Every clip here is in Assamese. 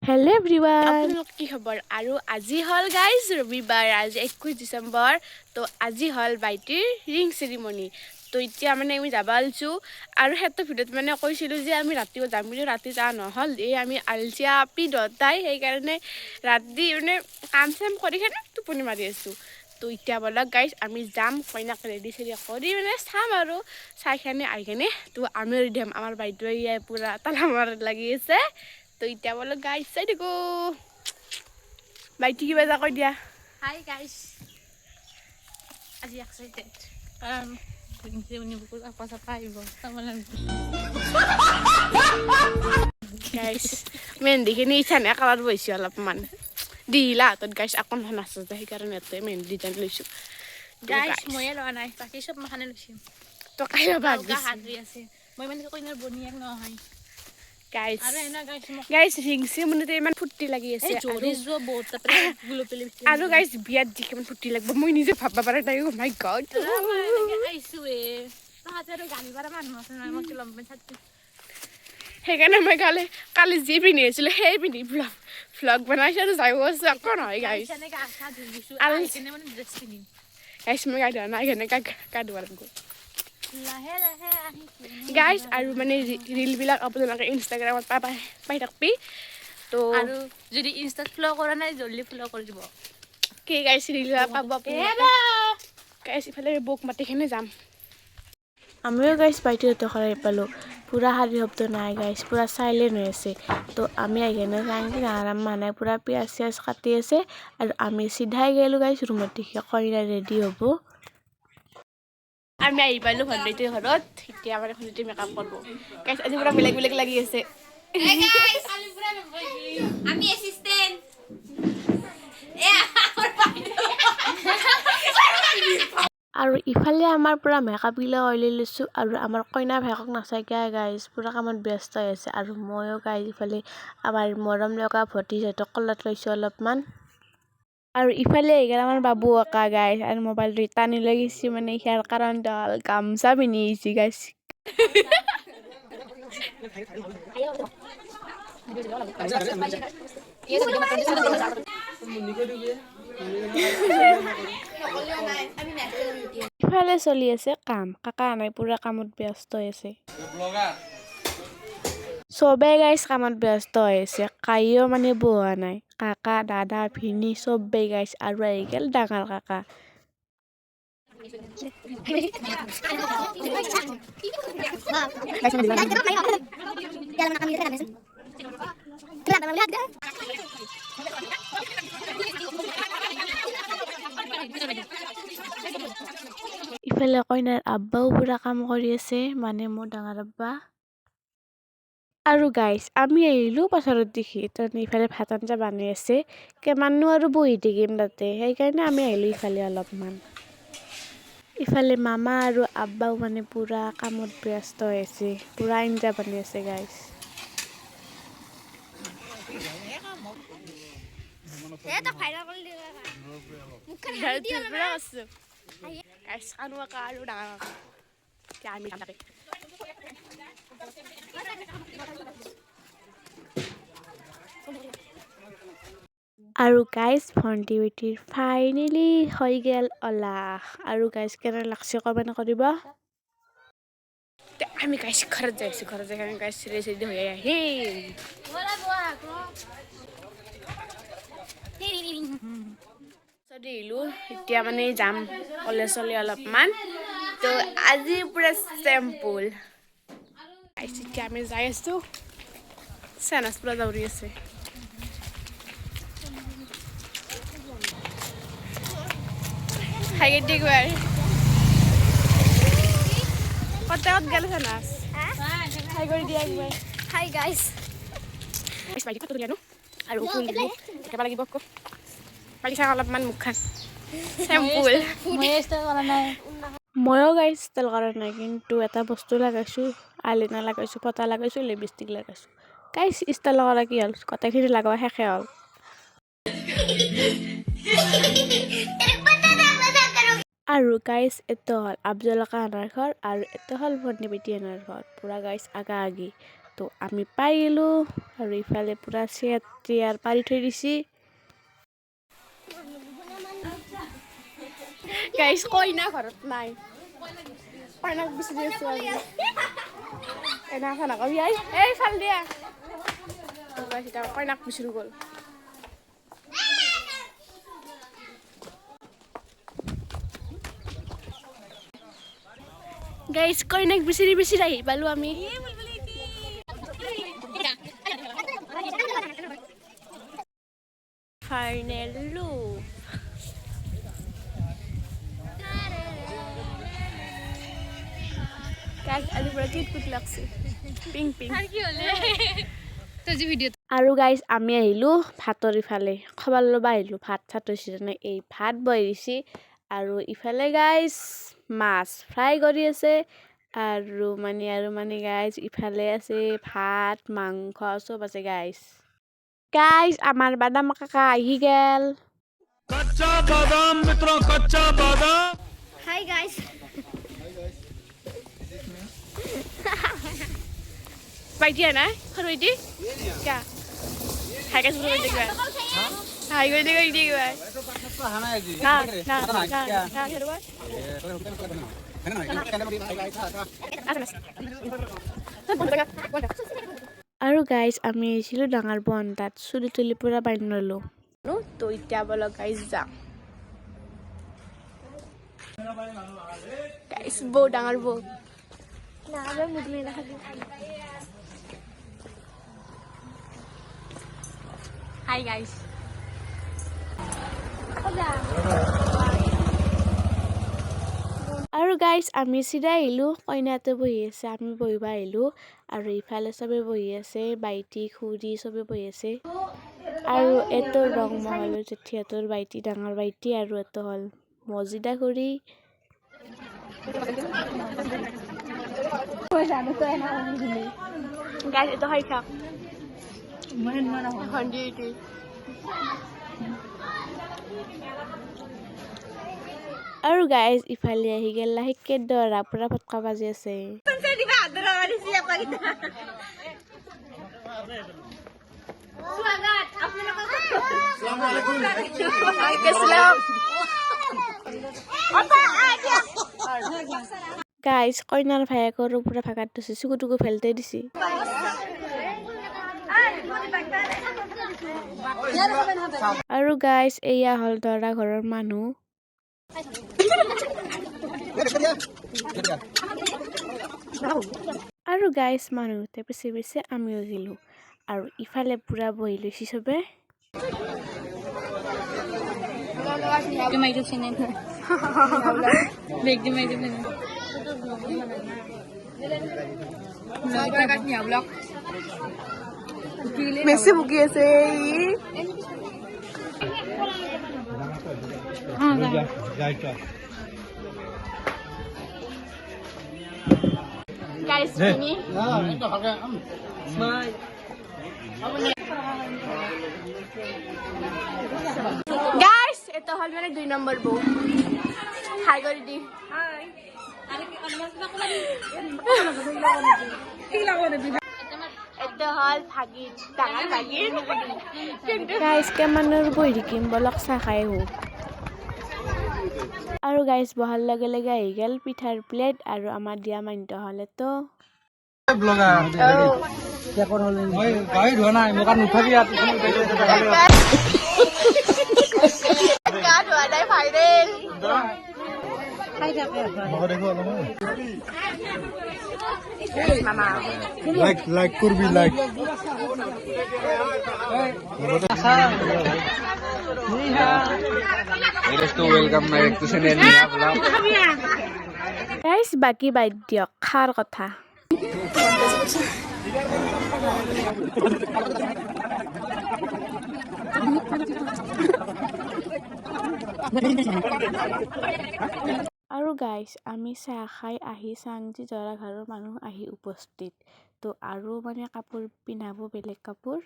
Hello everyone. আপোনালোক কি খবৰ আৰু আজি হল গাইজ ৰবিবাৰ আজি 21 ডিসেম্বৰ তো আজি হল বাইটিৰ ৰিং সেৰিমনি তো এতিয়া মানে আমি যাবালছো আৰু হেতো ভিডিঅ'ত মানে কৈছিলো যে আমি ৰাতিও যাম কিন্তু ৰাতি যা নহল এই আমি আলচিয়া আপি দতাই সেই কাৰণে ৰাতি মানে কাম চাম কৰি কেনে টোপনি মাৰি আছো তো এতিয়া বলক গাইজ আমি যাম কইনাক ৰেডি চেৰি কৰি মানে চাম আৰু চাইখানে আইখানে তো আমি ৰেডিম আমাৰ বাইটোৱে পুৰা তালামাৰ লাগি আছে তো এতিয়া বলক গাইজ চাই দেখো বাইটি কিবা যা কৈ দিয়া Hi guys. আজি excited. Ini buku apa ibu sama lagi. Guys, Mendi kini ikan ya kalau boy sialap man. Dila tuh guys aku nanas dah karena itu Mendi dan lucu. Guys, mau ya lo anai. Pasti shop makanan lucu. Tuh kayak bagus. Gak hadri ya sih. Mau main kau ini boni yang ngahai. Guys. Ada enak guys. Guys, ringsi menurut teman putih lagi ya sih. Jori zo bot tapi gulu pilih. Aduh guys, biar jika men putih lagi. Mau ini tuh papa pada tahu. Oh my god. Ay suwe. Tahap ada gani para mana masalah mau kilam pensat. সেইকাৰণে মই কালি যি পিন্ধি আছিলোঁ সেই পিন্ধি ভ্লগ বনাইছোঁ আৰু যাই গৈছোঁ আকৌ নহয় গাইছ গাইছ মই গা ধোৱা নাই কেনেকৈ গা ধোৱা লাগিব গাইছ আৰু মানে ৰিলবিলাক আপোনালোকে ইনষ্টাগ্ৰামত পাই থাকিবি তো আৰু যদি ইনষ্টাত ফ'ল' কৰা নাই জলদি ফ'ল' কৰি দিব কি গাইছ ৰিলবিলাক পাব গাইছ ইফালে বুক মাতিখিনি যাম আমিও গাইছ বাইটিহঁতৰ ঘৰত পালোঁ পুৰা হাৰি শব্দ নাই গাইছ পুৰা চাইলেণ্ট হৈ আছে তো আমি আহিকেনে চাই আৰাম মানে পুৰা পিঁয়াজ চিয়াজ কাটি আছে আৰু আমি চিধাই গ'লোঁ গাইছ ৰুমত দেখি কইনা ৰেডি হ'ব আমি আহি পালোঁ ভণ্টিৰ ঘৰত এতিয়া মানে ভণ্টি মেকআপ কৰিব গাইছ আজি পুৰা বেলেগ বেলেগ লাগি আছে আমি এচিষ্টেণ্ট আৰু ইফালে আমাৰ পুৰা মেকআপ গিলা অইলি লৈছোঁ আৰু আমাৰ কইনা ভাইকক নাচাইকে গাইজ পুৰা কামত ব্যস্ত হৈ আছে আৰু ময়ো গাইজ ইফালে আমাৰ মৰম লগা ভতিজাহঁতক কলত লৈছোঁ অলপমান আৰু ইফালে এইগাল আমাৰ বাবু অকা গাইজ আৰু মোবাইলটো টানি লৈ গৈছে মানে ইয়াৰ কাৰণ দল গামোচা পিন্ধি আহিছে গাইজ ইফালে চলি আছে কাম কাকা নাই পুৰা কামত ব্যস্ত হৈ আছে চবে গাইছ কামত ব্যস্ত হৈ আছে কাইও মানে বহা নাই কাকা দাদা ভিনি চবে গাইছ আৰু আহি গ'ল ডাঙৰ কাকা ইফালে কইনাৰ আব্বাও পুৰা কাম কৰি আছে মানে মোৰ ডাঙৰ আব্বা আৰু গাইছ আমি আহিলোঁ পথাৰত দেখি তাৰমানে ইফালে ভাত আঞ্জা বানাই আছে কিমাননো আৰু বহি থাকিম তাতে সেইকাৰণে আমি আহিলোঁ ইফালে অলপমান ইফালে মামা আৰু আব্বাও মানে পুৰা কামত ব্যস্ত হৈ আছে পুৰা আঞ্জা বানাই আছে গাইছ আৰু গাইজ ভণ্টি বেটিৰ ফাইনেলি হৈ গ'ল অলাহ আৰু গাইজ কেনে লাগছে কমেণ্ট কৰিব আমি গাইজ ঘৰত যাই আছোঁ ঘৰত যাই গাইজ চিৰি চিৰি হৈ আহিলো এতিয়া মানে যাম কলেজ চলে অলপমান তো আজি পুৰা চেম্পুল এতিয়া আমি যাই আছোঁ চেনাচ পুৰা দৌৰি আছে হাই গেটি গৈ কটাত গেল চেনাচ হাই কৰি দিয়া একবাৰ হাই গাইস বাইটি কত দিয়ানো আৰু ফুল দেখাব লাগিব আকৌ বাইটি চাই অলপমান মুখখান চেম্পুল ময়ো গাইছ ষ্টাইল কৰা নাই কিন্তু এটা বস্তু লগাইছোঁ আইলাইনাৰ লগাইছোঁ পতা লগাইছোঁ লিপষ্টিক লগাইছোঁ গাইছ ষ্টাইল কৰা কি হ'ল গোটেইখিনি লগাব শেষে হ'ল আৰু গাইছ এইটো হ'ল আফজল কাহানাৰ ঘৰ আৰু এইটো হ'ল ভণ্টি বেটি আনাৰ ঘৰ পুৰা গাইছ আগা আগি তো আমি পাই গ'লোঁ আৰু ইফালে পূৰা চেয়াৰ পাৰি থৈ দিছে। গাইজ কইনা ঘৰত নাই, কইনাক বিচাৰি আছোঁ আমি। এনা এখন নকবি এই চাল দিয়া কইনাক বিচাৰি গ'ল। গাইজ কইনাক বিচাৰি আহি পালোঁ আমি। Final look. আজি পুৰা কিউট লাগছে, পিংক পিংক। আৰু গাইজ আমি আহিলোঁ ভাতৰ ইফালে খবৰ ল'ব আহিলোঁ। ভাত চাত হৈছে যেনে এই ভাত বহাই দিছে আৰু ইফালে গাইজ মাছ ফ্ৰাই কৰি আছে আৰু মানে গাইজ ইফালে আছে ভাত মাংস চব আছে গাইজ। আমাৰ বাদাম কাকা আহি গেল। कच्चा बादाम मित्रों कच्चा बादाम হাই গাইজ। বাইটি না সৰু বাইটি क्या हाय गाइस बोलो देखो हाय कोई देखो ये देखो ना ना ना खेलो আৰু গাইজ আমি আহিছিলোঁ ডাঙৰ বন তাত চুলি তুলি পূৰা বান্ধি ল'লোঁ। তো এতিয়া বলো গাইজ যাম। গাইজ বৌ ডাঙৰ বৌ হাই গাইজ। আৰু গাইজ আমি চিধা আহিলোঁ, কইনাতে বহি আছে আমি বহিব আহিলোঁ আৰু ইফালে চবে বহি আছে, বাইটি খুৰী চবে বহি আছে। আৰু এইটো ৰং মহলৰ জেঠিহঁতৰ বাইটি ডাঙৰ বাইটি আৰু এইটো হ'ল মজিদা খুৰী। গাইজ এটা খাই খাওক ভণ্টি এইটো আৰু গাইজ ইফালে আহি গেল লাহেকে দৰা পূৰা ফটকা বাজি আছে। গাইজ কইনাৰ ভায়েকৰো পূৰা ভাগাত দিছে, চুকু টুকু ফেলতে দিছে। আৰু গাইজ এয়া হ'ল দৰা ঘৰৰ মানুহ। আৰু গাইজ মানুহতে পিছে পিছে আমিও গেলোঁ আৰু ইফালে পূৰা বহি লৈছি চবে। মেসি বুকি আছে গাইস মিনি গাইস এটা হল মানে 2 নম্বর বউ হাই করে দি হাই আরে কি এটা হল ভাগি ডাঙৰ ভাগি গাইজ কেমানৰ বহি থাকিম বলক চাহ খাই আহোঁ। আৰু গাইজ বহাৰ লগে লগে আহি গেল পিঠাৰ প্লেট আৰু আমাৰ দিয়া মাইনটো হ'লেতো लाइक करबी like welcome back to channel guys বাকী বাদ দিয়ক খাৰ কথা। আৰু গাইজ আমি চাহ খাই আহি চাংজি জৰা ঘৰৰ মানুহ আহি উপস্থিত। তো আৰু মানে কাপোৰ পিন্ধাব বেলেগ কাপোৰ।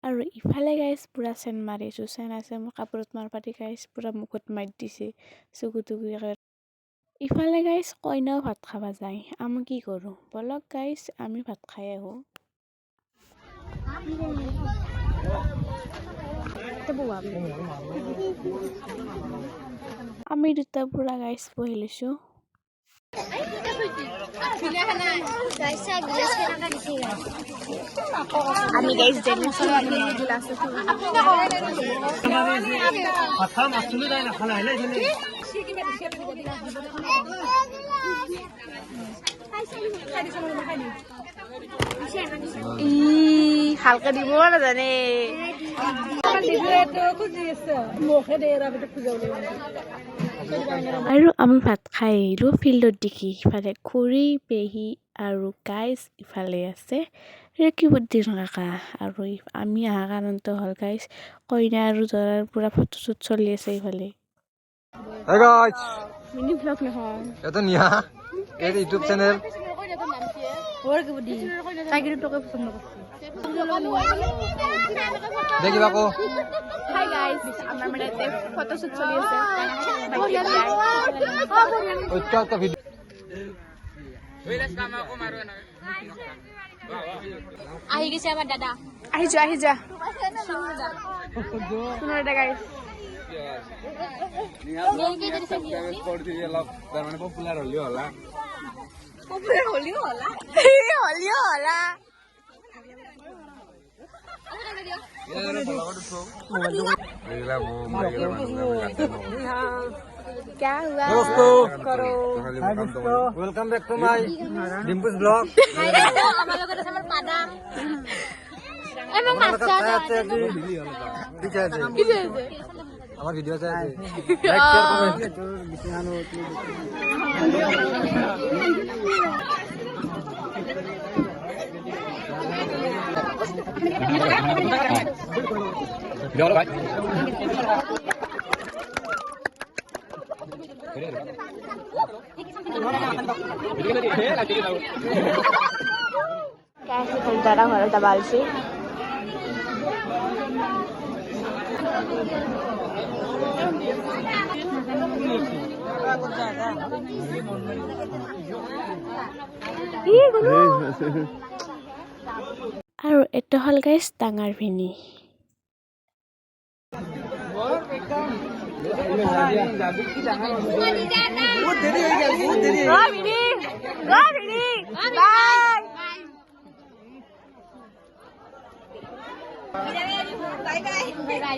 আৰু ইফালে গাইজ পুৰা চেন মাৰিছোঁ, চেন আছে মোৰ কাপোৰত মাৰ পাতি গাইজ পুৰা মুখত মাৰি দিছে চকু টুকুৰিকে। ইফালে গাইজ কইনাও ভাত খাব যায়, আমি কি কৰোঁ বলক গাইজ আমি ভাত খাই আহোঁ। আমি দুটা পুৰা গাইজ বহি লৈছোঁ। আমি গাইজ জেনিছো আমি গ্লাস হালকা দিব না জানে আৰু আমি ভাত খাই আহিলোঁ ফিল্ডত দেখি, ইফালে খুৰী পেহী আৰু গাইজ ইফালে আছে ৰেকিবদ্দিন কাকা। আৰু আমি অহা কাৰণটো হ'ল গাইজ কইনা আৰু দৰাৰ পুৰা ফটো শ্বুট চলি আছে ইফালে। Hey guys, মিনি ব্লগ নহয় এটা নিয়া এই ইউটিউব চ্যানেল তাই কিন্তু তোকে পছন্দ করছে দেখিবা কো হাই গাইস আমার মানে ফটো শুট চলি আছে ওইটা একটা ভিডিও আহি গেছে আমার দাদা আহি যা শুনো এটা গাইস মানে পপুলার হলিও হলা क्या हुआ welcome back to my dimples blog আমার লগত আছে আমার পাদা আমার মাছটা আমার ভিডিও আছে লাইক শেয়ার कैसे खरीदारा हमारा दबाल से আৰু এটা হ'ল গাইজ ডাঙৰ ভিনি।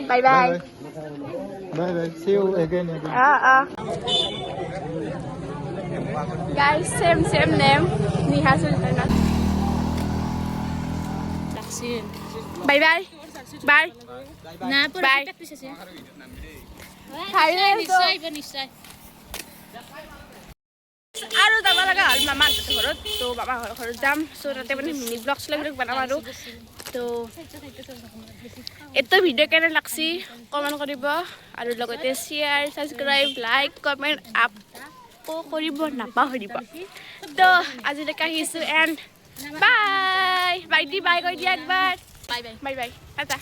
Bye bye see you again guys same name Niha Sultana bye bye bye না পরে Bye. প্র্যাকটিস আছে নিশ্চয় নিশ্চয় আৰু যাব লগা হ'ল মামাৰ ঘৰত তো মামাৰ ঘৰত যাম চ' তাতে মানে মিনি ব্লগ চলগ বনাম আৰু তো এইটো ভিডিঅ' কেনে লাগছি কমেণ্ট কৰিব আৰু লগতে শ্বেয়াৰ ছাবস্ক্ৰাইব লাইক কমেণ্ট আকৌ কৰিব নাপাহৰিব তো আজিলৈকে আহিছোঁ এণ্ড বাই বাইটি বাই কৈ দিয়া একবাৰ bye bye bye bye Tata